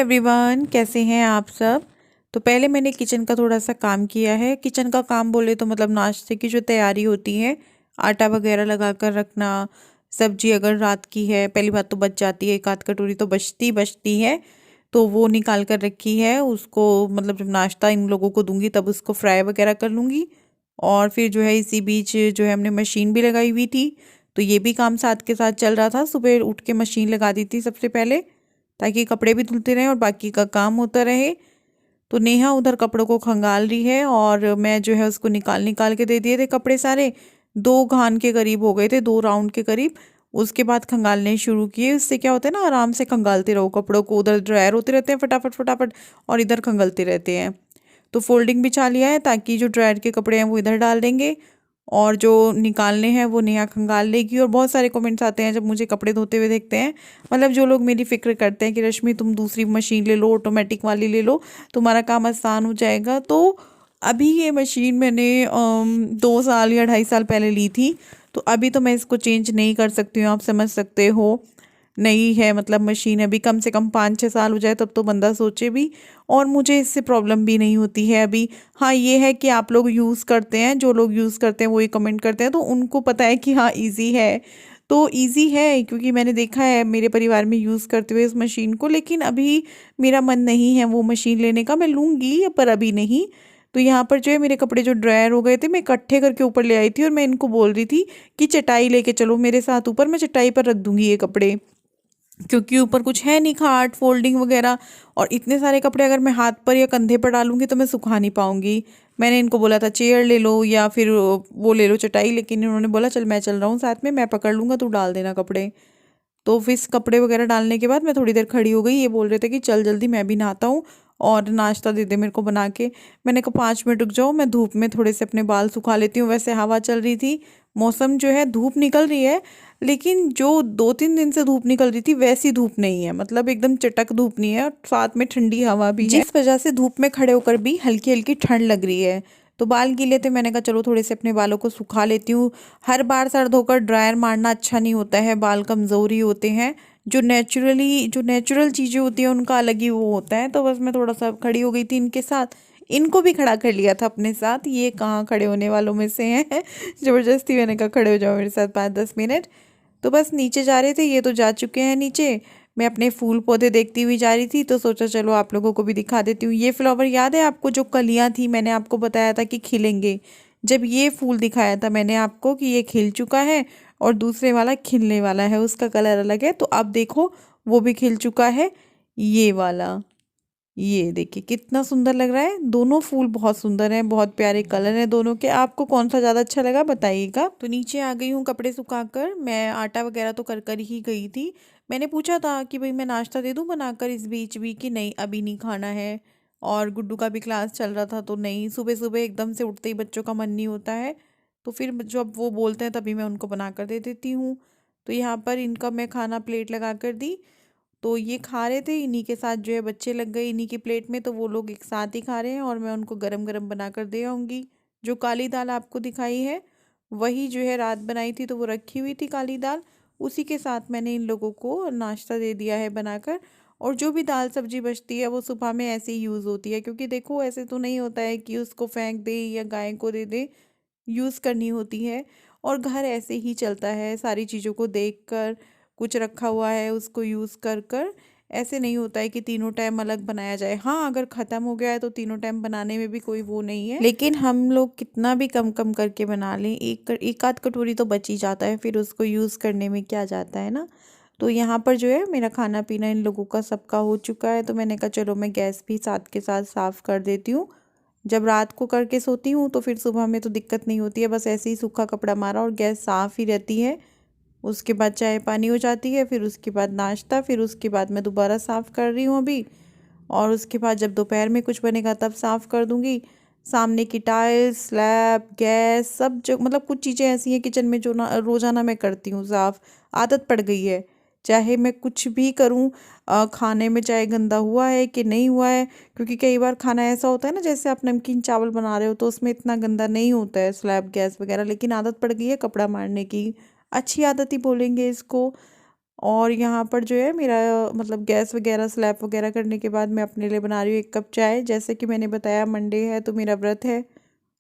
Everyone, कैसे हैं आप सब। तो पहले मैंने किचन का थोड़ा सा काम किया है। किचन का काम बोले तो मतलब नाश्ते की जो तैयारी होती है, आटा वगैरह लगा कर रखना। सब्जी अगर रात की है, पहली बात तो बच जाती है, एक आध कटोरी तो बचती है, तो वो निकाल कर रखी है। उसको मतलब जब नाश्ता इन लोगों को दूंगी तब उसको फ्राई वगैरह कर लूँगी। और फिर जो है इसी बीच जो है हमने मशीन भी लगाई हुई थी, तो ये भी काम साथ के साथ चल रहा था। सुबह उठ के मशीन लगा दी थी सबसे पहले, ताकि कपड़े भी धुलते रहें और बाकी का काम होता रहे। तो नेहा उधर कपड़ों को खंगाल रही है और मैं जो है उसको निकाल निकाल के दे दिए थे कपड़े सारे। 2 घान के करीब हो गए थे, 2 राउंड के करीब। उसके बाद खंगालने शुरू किए। उससे क्या होता है ना, आराम से खंगालते रहो कपड़ों को, उधर ड्रायर होते रहते हैं फटाफट फटाफट और इधर खंगालते रहते हैं। तो फोल्डिंग बिछा लिया है ताकि जो ड्रायर के कपड़े हैं वो इधर डाल देंगे और जो निकालने हैं वो नेहा खंगाल लेगी। और बहुत सारे कमेंट्स आते हैं जब मुझे कपड़े धोते हुए देखते हैं, मतलब जो लोग मेरी फिक्र करते हैं कि रश्मि तुम दूसरी मशीन ले लो, ऑटोमेटिक वाली ले लो, तुम्हारा काम आसान हो जाएगा। तो अभी ये मशीन मैंने 2 साल या 2.5 साल पहले ली थी, तो अभी तो मैं इसको चेंज नहीं कर सकती हूँ, आप समझ सकते हो। नई है मतलब मशीन, अभी कम से कम 5-6 साल हो जाए तब तो बंदा सोचे भी। और मुझे इससे प्रॉब्लम भी नहीं होती है अभी। हाँ, ये है कि आप लोग यूज़ करते हैं, जो लोग यूज़ करते हैं वही कमेंट करते हैं, तो उनको पता है कि हाँ इजी है। तो इजी है क्योंकि मैंने देखा है मेरे परिवार में यूज़ करते हुए इस मशीन को। लेकिन अभी मेरा मन नहीं है वो मशीन लेने का, मैं लूँगी पर अभी नहीं। तो यहाँ पर जो है मेरे कपड़े जो ड्रायर हो गए थे, मैं इकट्ठे करके ऊपर ले आई थी और मैं इनको बोल रही थी कि चटाई लेके चलो मेरे साथ ऊपर, मैं चटाई पर रख दूंगी ये कपड़े, क्योंकि ऊपर कुछ है नहीं खाट फोल्डिंग वगैरह। और इतने सारे कपड़े अगर मैं हाथ पर या कंधे पर डालूंगी तो मैं सुखा नहीं पाऊंगी। मैंने इनको बोला था चेयर ले लो या फिर वो ले लो चटाई, लेकिन इन्होंने बोला चल मैं चल रहा हूँ साथ में, मैं पकड़ लूंगा, तू डाल देना कपड़े। तो फिर कपड़े वगैरह डालने के बाद मैं थोड़ी देर खड़ी हो गई। ये बोल रहे थे कि चल जल्दी, मैं भी नहाता हूँ और नाश्ता दे दे मेरे को बना के। मैंने कहा 5 मिनट रुक जाओ, मैं धूप में थोड़े से अपने बाल सुखा लेती हूँ। वैसे हवा चल रही थी, मौसम जो है धूप निकल रही है, लेकिन जो 2-3 दिन से धूप निकल रही थी वैसी धूप नहीं है, मतलब एकदम चटक धूप नहीं है और साथ में ठंडी हवा भी है, जिस वजह से धूप में खड़े होकर भी हल्की हल्की ठंड लग रही है। तो बाल गीले थे, मैंने कहा चलो थोड़े से अपने बालों को सुखा लेती हूँ। हर बार सर धोकर ड्रायर मारना अच्छा नहीं होता है, बाल कमज़ोरी होते हैं। जो नेचुरल चीज़ें होती हैं उनका अलग ही वो होता है। तो बस मैं थोड़ा सा खड़ी हो गई थी इनके साथ, इनको भी खड़ा कर लिया था अपने साथ। ये कहाँ खड़े होने वालों में से हैं ज़बरदस्ती मैंने कहा खड़े हो जाओ मेरे साथ 5-10 मिनट। तो बस नीचे जा रहे थे, ये तो जा चुके हैं नीचे। मैं अपने फूल पौधे देखती हुई जा रही थी, तो सोचा चलो आप लोगों को भी दिखा देती हूँ। ये फ्लावर याद है आपको, जो कलियाँ थी, मैंने आपको बताया था कि खिलेंगे। जब ये फूल दिखाया था मैंने आपको कि ये खिल चुका है और दूसरे वाला खिलने वाला है, उसका कलर अलग है। तो अब देखो वो भी खिल चुका है, ये वाला। ये देखिए कितना सुंदर लग रहा है। दोनों फूल बहुत सुंदर हैं, बहुत प्यारे कलर हैं दोनों के। आपको कौन सा ज़्यादा अच्छा लगा बताइएगा। तो नीचे आ गई हूँ कपड़े सुखाकर। मैं आटा वगैरह तो कर कर ही गई थी। मैंने पूछा था कि भाई मैं नाश्ता दे दूँ बनाकर इस बीच भी, कि नहीं अभी नहीं खाना है। और गुड्डू का भी क्लास चल रहा था, तो नहीं, सुबह सुबह एकदम से उठते ही बच्चों का मन नहीं होता है। तो फिर जब वो बोलते हैं तभी मैं उनको बना कर दे देती हूँ। तो यहाँ पर इनका मैं खाना प्लेट लगा कर दी, तो ये खा रहे थे, इन्हीं के साथ जो है बच्चे लग गए इन्हीं की प्लेट में, तो वो लोग एक साथ ही खा रहे हैं और मैं उनको गरम गरम बना कर दे आऊँगी। जो काली दाल आपको दिखाई है वही जो है रात बनाई थी, तो वो रखी हुई थी काली दाल, उसी के साथ मैंने इन लोगों को नाश्ता दे दिया है बनाकर। और जो भी दाल सब्जी बचती है वो सुबह में ऐसे ही यूज़ होती है, क्योंकि देखो ऐसे तो नहीं होता है कि उसको फेंक दे या गाय को दे दे, यूज़ करनी होती है। और घर ऐसे ही चलता है, सारी चीज़ों को देख कर, कुछ रखा हुआ है उसको यूज़ कर कर। ऐसे नहीं होता है कि तीनों टाइम अलग बनाया जाए। हाँ, अगर ख़त्म हो गया है तो तीनों टाइम बनाने में भी कोई वो नहीं है, लेकिन हम लोग कितना भी कम कम करके बना लें, एक आध कटोरी तो बच ही जाता है, फिर उसको यूज़ करने में क्या जाता है ना। तो यहाँ पर जो है मेरा खाना पीना इन लोगों का सबका हो चुका है, तो मैंने कहा चलो मैं गैस भी साथ के साथ साफ़ कर देती हूँ। जब रात को करके सोती हूँ तो फिर सुबह में तो दिक्कत नहीं होती है, बस ऐसे ही सूखा कपड़ा मारा और गैस साफ़ ही रहती है। उसके बाद चाय पानी हो जाती है, फिर उसके बाद नाश्ता, फिर उसके बाद मैं दोबारा साफ़ कर रही हूँ अभी। और उसके बाद जब दोपहर में कुछ बनेगा तब साफ़ कर दूँगी। सामने की टाइल्स, स्लैब, गैस, सब जो मतलब कुछ चीज़ें ऐसी हैं किचन में जो ना रोज़ाना मैं करती हूँ साफ़, आदत पड़ गई है। चाहे मैं कुछ भी करूँ, खाने में चाहे गंदा हुआ है कि नहीं हुआ है, क्योंकि कई बार खाना ऐसा होता है ना, जैसे आप नमकीन चावल बना रहे हो तो उसमें इतना गंदा नहीं होता है स्लैब गैस वगैरह, लेकिन आदत पड़ गई है कपड़ा मारने की। अच्छी आदत ही बोलेंगे इसको। और यहाँ पर जो है मेरा मतलब गैस वगैरह स्लैब वगैरह करने के बाद मैं अपने लिए बना रही हूँ 1 कप चाय। जैसे कि मैंने बताया मंडे है तो मेरा व्रत है,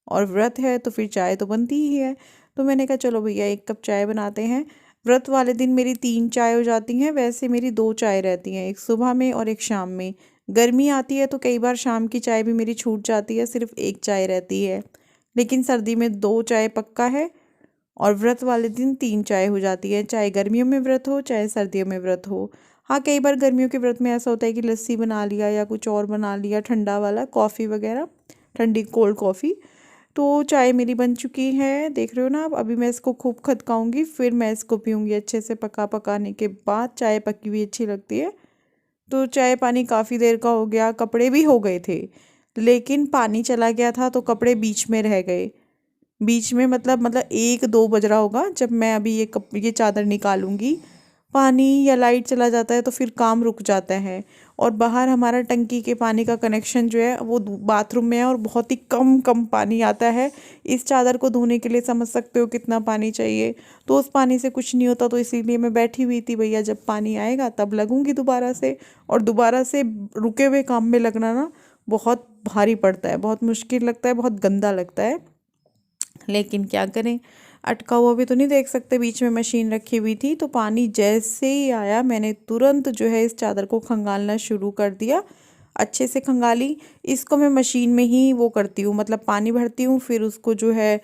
और व्रत है तो फिर चाय तो बनती ही है। तो मैंने कहा चलो भैया 1 कप चाय बनाते हैं। व्रत वाले दिन मेरी 3 चाय हो जाती हैं, वैसे मेरी 2 चाय रहती हैं, एक सुबह में और एक शाम में। गर्मी आती है तो कई बार शाम की चाय भी मेरी छूट जाती है, सिर्फ 1 चाय रहती है। लेकिन सर्दी में 2 चाय पक्का है, और व्रत वाले दिन 3 चाय हो जाती है, चाहे गर्मियों में व्रत हो चाहे सर्दियों में व्रत हो। हाँ, कई बार गर्मियों के व्रत में ऐसा होता है कि लस्सी बना लिया या कुछ और बना लिया ठंडा वाला, कॉफ़ी वगैरह, ठंडी कोल्ड कॉफ़ी। तो चाय मेरी बन चुकी है, देख रहे हो ना आप। अभी मैं इसको खूब खदकाऊंगी, फिर मैं इसको पीऊँगी अच्छे से। पकाने के बाद चाय पकी हुई अच्छी लगती है। तो चाय पानी काफ़ी देर का हो गया, कपड़े भी हो गए थे, लेकिन पानी चला गया था तो कपड़े बीच में रह गए। बीच में मतलब 1-2 बज रहा होगा जब मैं अभी ये चादर निकालूंगी। पानी या लाइट चला जाता है तो फिर काम रुक जाता है। और बाहर हमारा टंकी के पानी का कनेक्शन जो है वो बाथरूम में है, और बहुत ही कम कम पानी आता है। इस चादर को धोने के लिए समझ सकते हो कितना पानी चाहिए। तो उस पानी से कुछ नहीं होता, तो इसीलिए मैं बैठी हुई थी, भैया जब पानी आएगा तब लगूंगी दोबारा से। और दोबारा से रुके हुए काम में लगना ना बहुत भारी पड़ता है, बहुत मुश्किल लगता है, बहुत गंदा लगता है। लेकिन क्या करें, अटका हुआ भी तो नहीं देख सकते। बीच में मशीन रखी हुई थी, तो पानी जैसे ही आया मैंने तुरंत जो है इस चादर को खंगालना शुरू कर दिया। अच्छे से खंगाली। इसको मैं मशीन में ही वो करती हूँ, मतलब पानी भरती हूँ, फिर उसको जो है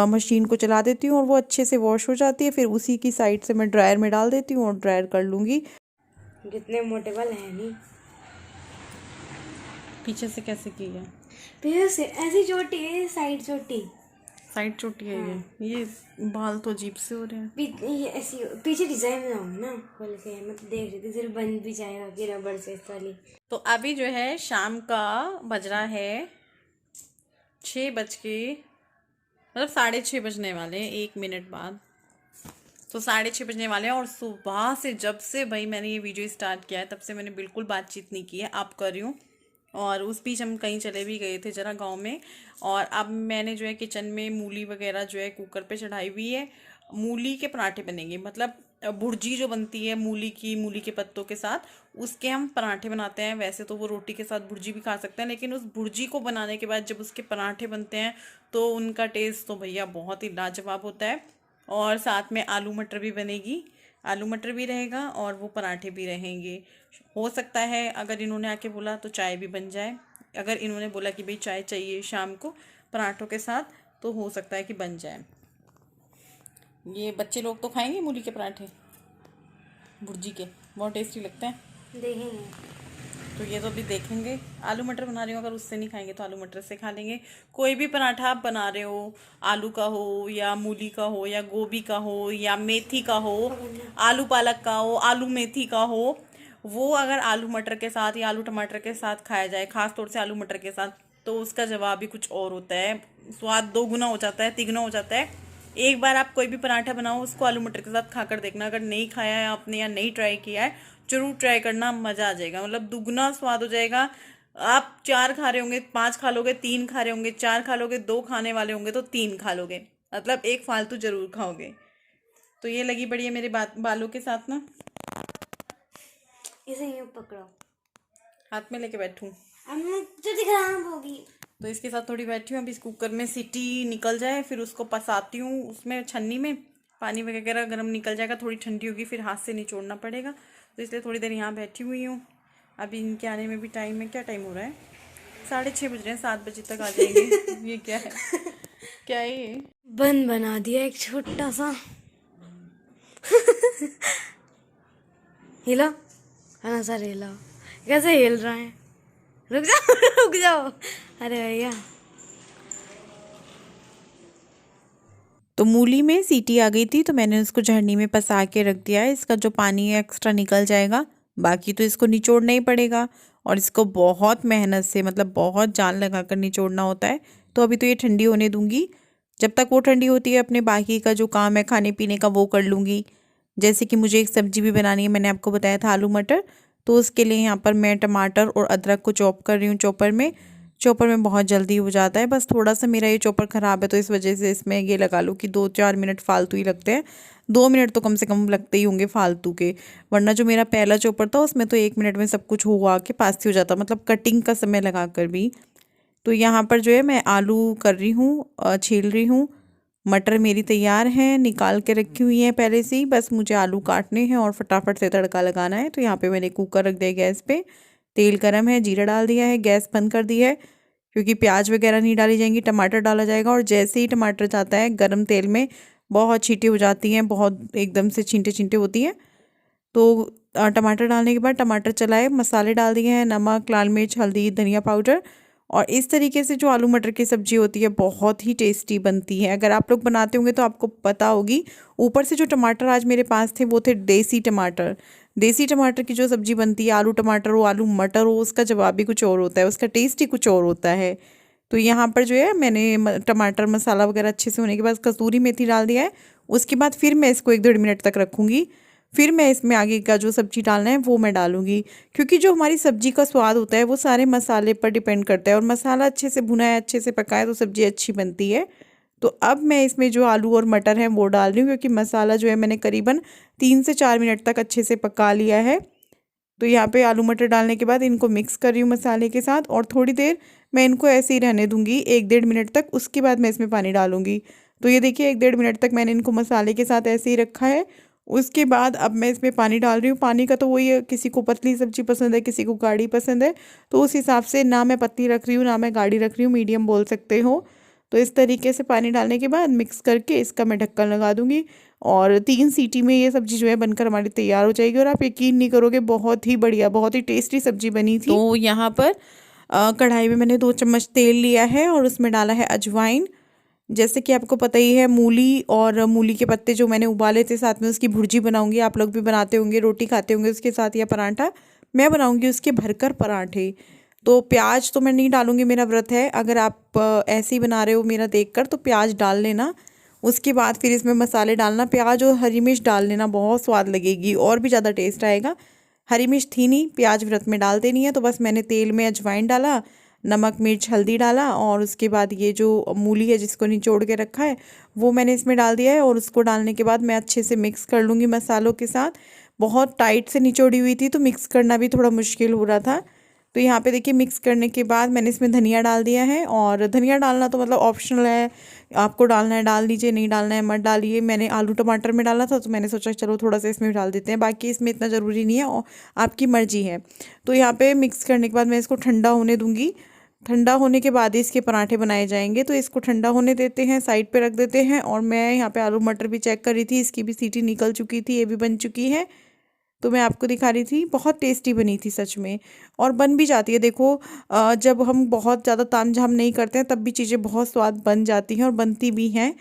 मशीन को चला देती हूँ और वो अच्छे से वॉश हो जाती है। फिर उसी की साइड से मैं ड्रायर में डाल देती हूँ और ड्रायर कर लूँगी। कितने मोटे बाल हैं नहीं। पीछे से कैसे की है? पीछे से ऐसी चोटी है, साइड चोटी। साइड चोटी है। हाँ। ये बाल तो अजीब से हो रहे हैं। ये ऐसी पीछे डिजाइन ना हो ना, खोल के मतलब देख रही थी, सिर्फ बन भी जाएगा कि रबड़ से इस वाली। तो अभी जो है शाम का बज रहा है 6 बज के, मतलब 6:30 बजने वाले हैं 1 मिनट बाद। तो 6:30 बजने वाले हैं, और सुबह से जब से भाई मैंने ये वीडियो स्टार्ट किया है तब से मैंने बिल्कुल बातचीत नहीं की है, आप कर रही हूँ। और उस बीच हम कहीं चले भी गए थे जरा गांव में। और अब मैंने जो है किचन में मूली वगैरह जो है कुकर पे चढ़ाई हुई है। मूली के पराठे बनेंगे, मतलब भुर्जी जो बनती है मूली के पत्तों के साथ, उसके हम पराठे बनाते हैं। वैसे तो वो रोटी के साथ भुर्जी भी खा सकते हैं, लेकिन उस भुर्जी को बनाने के बाद जब उसके पराठे बनते हैं तो उनका टेस्ट तो भैया बहुत ही लाजवाब होता है। और साथ में आलू मटर भी बनेगी, आलू मटर भी रहेगा और वो पराठे भी रहेंगे। हो सकता है अगर इन्होंने आके बोला तो चाय भी बन जाए। अगर इन्होंने बोला कि भाई चाय चाहिए शाम को पराठों के साथ, तो हो सकता है कि बन जाए। ये बच्चे लोग तो खाएंगे मूली के पराठे भुर्जी के, बहुत टेस्टी लगते हैं। देखेंगे। तो ये तो अभी देखेंगे। आलू मटर बना रही हूँ, अगर उससे नहीं खाएंगे तो आलू मटर से खा लेंगे। कोई भी पराठा आप बना रहे हो, आलू का हो या मूली का हो या गोभी का हो या मेथी का हो, आलू पालक का हो, आलू मेथी का हो, वो अगर आलू मटर के साथ या आलू टमाटर के साथ खाया जाए, खास तौर से आलू मटर के साथ, तो उसका जवाब ही कुछ और होता है। स्वाद 2 गुना हो जाता है, 3 गुना हो जाता है। एक बार आप कोई भी पराठा बनाओ, उसको आलू मटर के साथ खाकर देखना। अगर नहीं खाया है आपने या नहीं ट्राई किया है, जरूर ट्राई करना, मज़ा आ जाएगा, मतलब दुगना स्वाद हो जाएगा। आप 4 खा रहे होंगे 5 खा लोगे, 3 खा रहे होंगे 4 खा लोगे, 2 खाने वाले होंगे तो 3 खा लोगे, मतलब एक फालतू जरूर खाओगे। तो ये लगी पड़ी है मेरे बालों के साथ ना। इसे यूं पकड़ो, हाथ में लेके बैठूं अब तो खराब होगी। तो इसके साथ थोड़ी बैठी हूँ। अभी इस कुकर में सीटी निकल जाए फिर उसको पसाती हूँ, उसमें छन्नी में पानी वगैरह गर्म निकल जाएगा, थोड़ी ठंडी होगी फिर हाथ से निचोड़ना पड़ेगा। तो इसलिए थोड़ी देर यहाँ बैठी हुई हूँ। अभी इनके आने में भी टाइम है, क्या टाइम हो रहा है, 6:30 बज रहे हैं, 7 बजे तक आ जाएंगे। ये क्या है, क्या है ये? बन बना दिया एक छोटा सा। हिला है ना सर, हिला कैसे हिल रहा है, रुक जाओ रुक जाओ, अरे भैया। तो मूली में सीटी आ गई थी तो मैंने उसको झरनी में पसा के रख दिया है। इसका जो पानी है एक्स्ट्रा निकल जाएगा, बाकी तो इसको निचोड़ना ही पड़ेगा। और इसको बहुत मेहनत से, मतलब बहुत जान लगा कर निचोड़ना होता है। तो अभी तो ये ठंडी होने दूंगी। जब तक वो ठंडी होती है अपने बाकी का जो काम है खाने पीने का वो कर लूँगी। जैसे कि मुझे एक सब्जी भी बनानी है, मैंने आपको बताया था आलू मटर। तो उसके लिए यहाँ पर मैं टमाटर और अदरक को चॉप कर रही हूँ चॉपर में। चॉपर में बहुत जल्दी हो जाता है। बस थोड़ा सा मेरा ये चॉपर ख़राब है तो इस वजह से इसमें ये लगा लो कि 2-4 मिनट फालतू ही लगते हैं। 2 मिनट तो कम से कम लगते ही होंगे फालतू के, वरना जो मेरा पहला चॉपर था उसमें तो 1 मिनट में सब कुछ हुआ के पास ही हो जाता, मतलब कटिंग का समय लगा कर भी। तो यहाँ पर जो है मैं आलू कर रही हूँ, छील रही हूँ। मटर मेरी तैयार हैं, निकाल के रखी हुई हैं पहले से ही, बस मुझे आलू काटने हैं और फटाफट से तड़का लगाना है। तो यहाँ पे मैंने कुकर रख दिया गैस पे, तेल गरम है, जीरा डाल दिया है, गैस बंद कर दी है, क्योंकि प्याज वगैरह नहीं डाली जाएंगी, टमाटर डाला जाएगा। और जैसे ही टमाटर जाता है गरम तेल में बहुत छींटे हो जाती हैं, बहुत एकदम से छींटे छींटे होती हैं। तो टमाटर डालने के बाद टमाटर चलाए, मसाले डाल दिए हैं, नमक, लाल मिर्च, हल्दी, धनिया पाउडर। और इस तरीके से जो आलू मटर की सब्ज़ी होती है बहुत ही टेस्टी बनती है। अगर आप लोग बनाते होंगे तो आपको पता होगी। ऊपर से जो टमाटर आज मेरे पास थे वो थे देसी टमाटर। देसी टमाटर की जो सब्ज़ी बनती है, आलू टमाटर हो, आलू मटर हो, उसका जवाब भी कुछ और होता है, उसका टेस्ट ही कुछ और होता है। तो यहाँ पर जो है मैंने टमाटर मसाला वगैरह अच्छे से होने के बाद कसूरी मेथी डाल दिया है। उसके बाद फिर मैं इसको 1-1.5 मिनट तक रखूँगी। फिर मैं इसमें आगे का जो सब्ज़ी डालना है वो मैं डालूँगी, क्योंकि जो हमारी सब्ज़ी का स्वाद होता है वो सारे मसाले पर डिपेंड करता है, और मसाला अच्छे से भुना है, अच्छे से पका है तो सब्ज़ी अच्छी बनती है। तो अब मैं इसमें जो आलू और मटर हैं वो डाल रही हूँ, क्योंकि मसाला जो है मैंने करीबन 3 से 4 मिनट तक अच्छे से पका लिया है। तो यहाँ पे आलू मटर डालने के बाद इनको मिक्स कर रही हूँ मसाले के साथ, और थोड़ी देर मैं इनको ऐसे ही रहने दूंगी 1-1.5 मिनट तक। उसके बाद मैं इसमें पानी डालूंगी। तो ये देखिए 1-1.5 मिनट तक मैंने इनको मसाले के साथ ऐसे ही रखा है। उसके बाद अब मैं इसमें पानी डाल रही हूँ। पानी का तो वही है, किसी को पतली सब्जी पसंद है, किसी को गाढ़ी पसंद है, तो उस हिसाब से ना मैं पतली रख रही हूँ ना मैं गाढ़ी रख रही हूँ, मीडियम बोल सकते हो। तो इस तरीके से पानी डालने के बाद मिक्स करके इसका मैं ढक्कन लगा दूंगी, और 3 सीटी में ये सब्ज़ी जो है बनकर हमारी तैयार हो जाएगी। और आप यकीन नहीं करोगे, बहुत ही बढ़िया, बहुत ही टेस्टी सब्ज़ी बनी थी। तो यहाँ पर कढ़ाई में मैंने 2 चम्मच तेल लिया है और उसमें डाला है अजवाइन। जैसे कि आपको पता ही है, मूली और मूली के पत्ते जो मैंने उबाले थे, साथ में उसकी भुर्जी बनाऊंगी। आप लोग भी बनाते होंगे, रोटी खाते होंगे उसके साथ या पराठा। मैं बनाऊंगी उसके भरकर पराठे। तो प्याज तो मैं नहीं डालूंगी, मेरा व्रत है। अगर आप ऐसे ही बना रहे हो मेरा देखकर तो प्याज डाल लेना। उसके बाद फिर इसमें मसाले डालना, प्याज और हरी मिर्च डाल लेना, बहुत स्वाद लगेगी और भी ज़्यादा टेस्ट आएगा। हरी मिर्च थी नहीं, प्याज व्रत में डाल देनी है। तो बस मैंने तेल में अजवाइन डाला, नमक, मिर्च, हल्दी डाला, और उसके बाद ये जो मूली है जिसको निचोड़ के रखा है वो मैंने इसमें डाल दिया है। और उसको डालने के बाद मैं अच्छे से मिक्स कर लूँगी मसालों के साथ। बहुत टाइट से निचोड़ी हुई थी तो मिक्स करना भी थोड़ा मुश्किल हो रहा था। तो यहाँ पे देखिए मिक्स करने के बाद मैंने इसमें धनिया डाल दिया है, और धनिया डालना तो मतलब ऑप्शनल है, आपको डालना है डाल दीजिए, नहीं डालना है मत डालिए। मैंने आलू टमाटर में डाला था तो मैंने सोचा चलो थोड़ा सा इसमें डाल देते हैं, बाकी इसमें इतना ज़रूरी नहीं है, और आपकी मर्जी है। तो यहाँ पे मिक्स करने के बाद मैं इसको ठंडा होने दूँगी। ठंडा होने के बाद ही इसके पराठे बनाए जाएंगे। तो इसको ठंडा होने देते हैं, साइड पे रख देते हैं। और मैं यहाँ पे आलू मटर भी चेक कर रही थी, इसकी भी सीटी निकल चुकी थी, ये भी बन चुकी है। तो मैं आपको दिखा रही थी, बहुत टेस्टी बनी थी सच में, और बन भी जाती है। देखो जब हम बहुत ज़्यादा तामझाम नहीं करते हैं तब भी चीज़ें बहुत स्वाद बन जाती हैं और बनती भी हैं।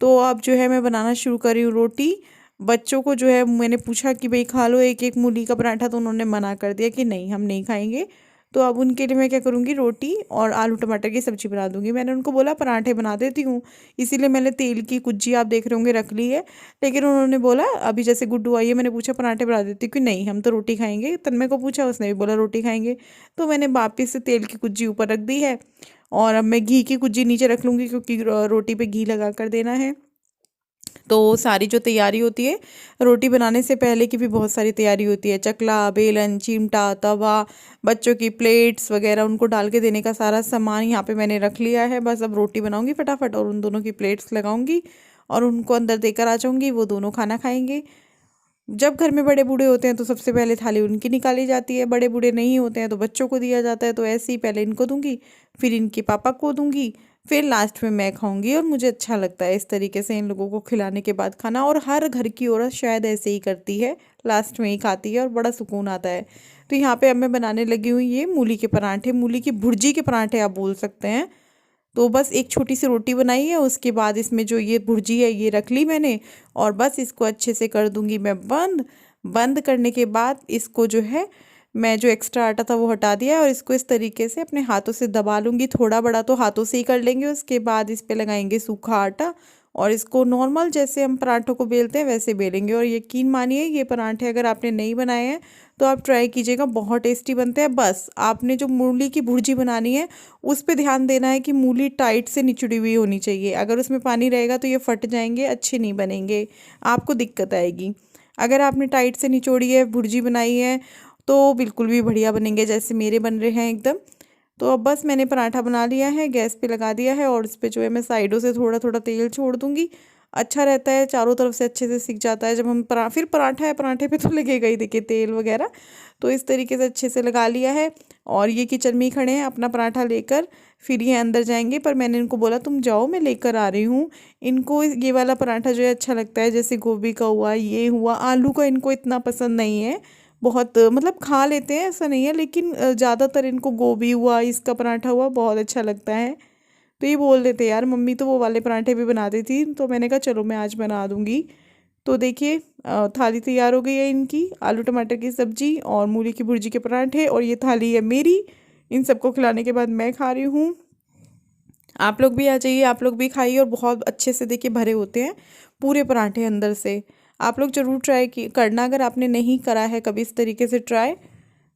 तो अब जो है मैं बनाना शुरू कर रही हूँ रोटी। बच्चों को जो है मैंने पूछा कि भाई खा लो एक एक मूली का पराठा, तो उन्होंने मना कर दिया कि नहीं हम नहीं खाएंगे। तो अब उनके लिए मैं क्या करूँगी, रोटी और आलू टमाटर की सब्ज़ी बना दूँगी। मैंने उनको बोला पराठे बना देती हूँ, इसीलिए मैंने तेल की कुज्जी आप देख रहे होंगे रख ली है। लेकिन उन्होंने बोला, अभी जैसे गुड्डू आई है, मैंने पूछा पराठे बना देती हूँ कि नहीं हम तो रोटी खाएंगे। तन्मय को पूछा, उसने भी बोला रोटी खाएंगे। तो मैंने वापिस से तेल की कुज्जी ऊपर रख दी है, और अब मैं घी की कुज्जी नीचे रख लूँगी, क्योंकि रोटी पे घी लगा कर देना है। तो सारी जो तैयारी होती है रोटी बनाने से पहले की भी बहुत सारी तैयारी होती है, चकला, बेलन, चिमटा, तवा, बच्चों की प्लेट्स वगैरह उनको डाल के देने का सारा सामान यहाँ पे मैंने रख लिया है। बस अब रोटी बनाऊंगी फटाफट और उन दोनों की प्लेट्स लगाऊंगी और उनको अंदर देकर आ जाऊंगी, वो दोनों खाना खाएंगे। जब घर में बड़े बूढ़े होते हैं तो सबसे पहले थाली उनकी निकाली जाती है, बड़े बूढ़े नहीं होते हैं तो बच्चों को दिया जाता है। तो ऐसे ही पहले इनको दूंगी, फिर इनके पापा को दूंगी, फिर लास्ट में मैं खाऊंगी। और मुझे अच्छा लगता है इस तरीके से इन लोगों को खिलाने के बाद खाना, और हर घर की औरत शायद ऐसे ही करती है, लास्ट में ही खाती है और बड़ा सुकून आता है। तो यहाँ पे अब मैं बनाने लगी हूँ ये मूली के पराठे, मूली की भुर्जी के पराठे आप बोल सकते हैं। तो बस एक छोटी सी रोटी बनाई है, उसके बाद इसमें जो ये भुर्जी है ये रख ली मैंने, और बस इसको अच्छे से कर दूंगी मैं बंद। बंद करने के बाद इसको जो है मैं जो एक्स्ट्रा आटा था वो हटा दिया है, और इसको इस तरीके से अपने हाथों से दबा लूँगी। थोड़ा बड़ा तो हाथों से ही कर लेंगे, उसके बाद इस पे लगाएंगे सूखा आटा, और इसको नॉर्मल जैसे हम पराठों को बेलते हैं वैसे बेलेंगे। और यकीन मानिए ये पराठे अगर आपने नहीं बनाए हैं तो आप ट्राई कीजिएगा, बहुत टेस्टी बनते हैं। बस आपने जो मूली की भुर्जी बनानी है उस पे ध्यान देना है कि मूली टाइट से निचड़ी हुई होनी चाहिए। अगर उसमें पानी रहेगा तो ये फट जाएंगे, अच्छे नहीं बनेंगे, आपको दिक्कत आएगी। अगर आपने टाइट से निचोड़ी है, भुर्जी बनाई है, तो बिल्कुल भी बढ़िया बनेंगे, जैसे मेरे बन रहे हैं एकदम। तो अब बस मैंने पराठा बना लिया है, गैस पे लगा दिया है, और इस पे जो है मैं साइडों से थोड़ा थोड़ा तेल छोड़ दूंगी। अच्छा रहता है, चारों तरफ से अच्छे से सिक जाता है। जब हम फिर पराठा है, पराठे पे तो लगेगा ही, देखिए तेल वगैरह। तो इस तरीके से अच्छे से लगा लिया है। और ये किचन में ही खड़े हैं अपना पराठा लेकर, फिर ये अंदर जाएंगे, पर मैंने इनको बोला तुम जाओ, मैं लेकर आ रही हूँ। इनको ये वाला पराठा जो है अच्छा लगता है, जैसे गोभी का हुआ, ये हुआ, आलू का इनको इतना पसंद नहीं है। बहुत मतलब खा लेते हैं, ऐसा नहीं है, लेकिन ज़्यादातर इनको गोभी हुआ, इसका पराठा हुआ बहुत अच्छा लगता है। तो ये बोल देते यार मम्मी तो वो वाले पराठे भी बना देती, तो मैंने कहा चलो मैं आज बना दूंगी। तो देखिए थाली तैयार हो गई है इनकी, आलू टमाटर की सब्जी और मूली की भुर्जी के पराठे, और ये थाली है मेरी। इन सबको खिलाने के बाद मैं खा रही हूँ। आप लोग भी आ जाइए, आप लोग भी खाइए। और बहुत अच्छे से देखिए भरे होते हैं पूरे पराठे अंदर से। आप लोग ज़रूर ट्राई करना अगर आपने नहीं करा है कभी इस तरीके से ट्राई।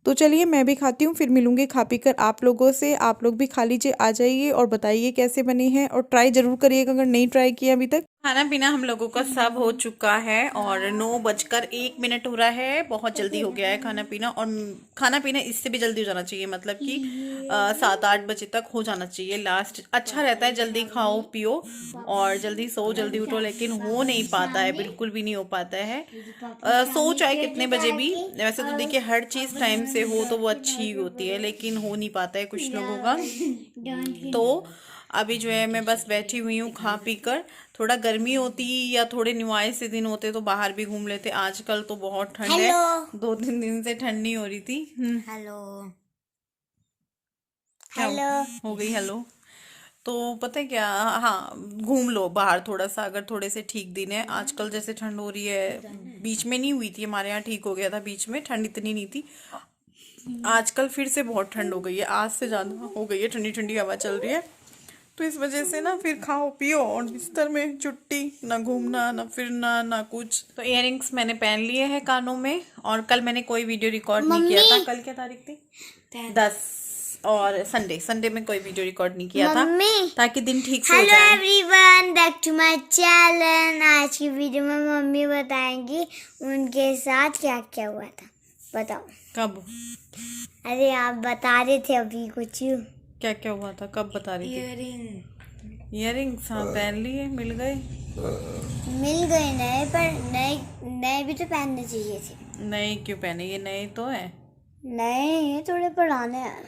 तो चलिए मैं भी खाती हूँ, फिर मिलूंगी खा पी कर आप लोगों से। आप लोग भी खा लीजिए, आ जाइए और बताइए कैसे बने हैं, और ट्राई ज़रूर करिएगा अगर नहीं ट्राई किया अभी तक। खाना पीना हम लोगों का सब हो चुका है और 9:01 हो रहा है। बहुत जल्दी हो गया है खाना पीना, और खाना पीना इससे भी जल्दी हो जाना चाहिए, मतलब कि 7-8 बजे तक हो जाना चाहिए लास्ट। अच्छा रहता है, जल्दी खाओ पियो और जल्दी सो जल्दी उठो, लेकिन हो नहीं पाता है, बिल्कुल भी नहीं हो पाता है। सो चाहे कितने बजे भी, वैसे तो देखिए हर चीज़ टाइम से हो तो वो अच्छी होती है, लेकिन हो नहीं पाता है कुछ लोगों का। तो अभी जो है मैं बस बैठी हुई हूँ खा पी कर। थोड़ा गर्मी होती या थोड़े न्युआए से दिन होते तो बाहर भी घूम लेते, आजकल तो बहुत ठंड है, 2-3 दिन से ठंड नहीं हो रही थी। हेलो क्या हो गई हेलो? तो पता है क्या, हाँ घूम लो बाहर थोड़ा सा, अगर थोड़े से ठीक दिन है। आजकल जैसे ठंड हो रही है, बीच में नहीं हुई थी, हमारे यहाँ ठीक हो गया था, बीच में ठंड इतनी नहीं थी। आजकल फिर से बहुत ठंड हो गई है, आज से ज़्यादा हो गई है, ठंडी ठंडी हवा चल रही है। तो इस वजह से ना फिर खाओ पियो और बिस्तर में चुट्टी, ना घूमना ना फिरना ना कुछ। तो इयररिंग्स मैंने पहन लिए हैं कानों में, और कल मैंने कोई वीडियो रिकॉर्ड नहीं किया था। कल क्या तारीख थी? 10। और संडे में कोई वीडियो रिकॉर्ड नहीं किया था, ताकि दिन ठीक से हो हेलो जाए। Everyone, back to my channel. आज की वीडियो में मम्मी बताएंगी उनके साथ क्या क्या हुआ था। बताओ। कब? अरे आप बता रहे थे अभी कुछ। क्या क्या हुआ था, कब बता रही थी? इयररिंग्स हाँ पहन लिए, मिल गए। नए, पर नए नए भी तो पहनने चाहिए थे। नए क्यों पहने, ये नए तो है। नए ये थोड़े पुराने हैं।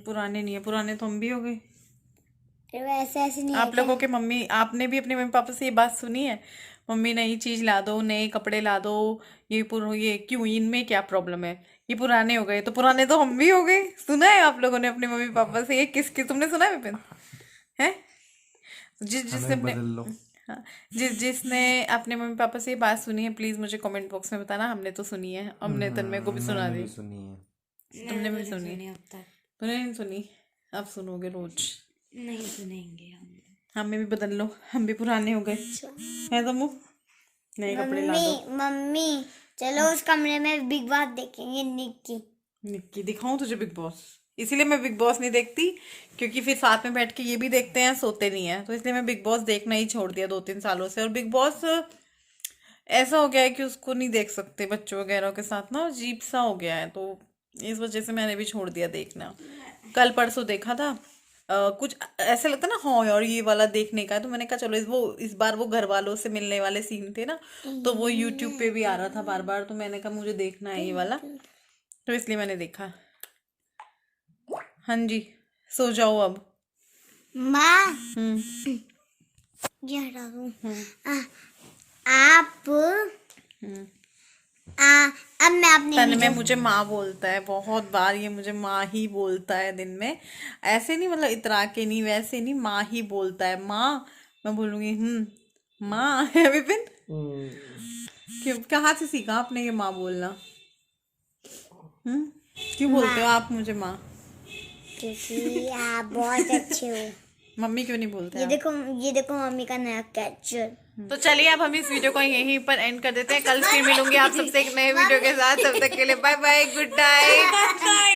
पुराने नहीं है, पुराने तो हम भी हो गए। ऐसे ऐसे नहीं आप लोगों के मम्मी, आपने भी अपने मम्मी पापा से ये बात सुनी है, मम्मी नई चीज ला दो, नए कपड़े ला दो, ये क्यों, इनमें क्या प्रॉब्लम है, ये पुराने हो गए। तो पुराने तो हम भी हो गए। सुना है आप लोगों ने अपने मम्मी पापा से ये? किसके तुमने सुना है विपिन? है जिसने अपने, हाँ, जिसने अपने मम्मी पापा से ये बात सुनी है प्लीज मुझे कमेंट बॉक्स में बताना। हमने तो सुनी है, हमने तन्मय को भी सुना दी। तुमने भी सुनी? तूने नहीं सुनी? अब सुनोगे रोज। नहीं सुनेंगे हम। हमें भी बदल लो, हम भी पुराने हो गए है। तो मुँह नए कपड़े ला दो। मम्मी चलो उस कमरे में बिग बॉस देखेंगे। निक्की दिखाऊं तुझे बिग बॉस? इसीलिए मैं बिग बॉस नहीं देखती, क्योंकि फिर साथ में बैठ के ये भी देखते हैं, सोते नहीं है, तो इसलिए मैं बिग बॉस देखना ही छोड़ दिया 2-3 सालों से। और बिग बॉस ऐसा हो गया है कि उसको नहीं देख सकते बच्चों वगैरह के साथ ना, अजीब सा हो गया है, तो इस वजह से मैंने भी छोड़ दिया देखना। कल परसों देखा था, कुछ ऐसा लगता ना, हाँ यार ये वाला देखने का है, तो मैंने कहा चलो इस बार वो घर वालों से मिलने वाले सीन थे ना, तो वो यूट्यूब पे भी आ रहा था बार बार, तो मैंने कहा मुझे देखना है ये वाला, तो इसलिए मैंने देखा। हाँ जी, सो जाओ अब। माँ हम्म ये हटा दूँ। आप हम्म अब मैं अपनी तन में मुझे माँ बोलता है बहुत बार, ये मुझे माँ ही बोलता है दिन में, ऐसे नहीं मतलब इतरा के नहीं, वैसे नहीं, माँ ही बोलता है। माँ, मैं बोलूंगी माँ है विपिन। क्यों, कहाँ से सीखा आपने ये माँ बोलना? क्यों बोलते हो आप मुझे माँ? क्योंकि आप बहुत अच्छे हो। मम्मी क्यों नहीं बोलते ये आप? देखो, ये देखो मम्मी का नया कैचर। तो चलिए अब हम इस वीडियो को यहीं पर एंड कर देते हैं। कल फिर मिलूंगी आप सबसे एक नए वीडियो के साथ। तब तक के लिए बाय बाय, गुड नाइट।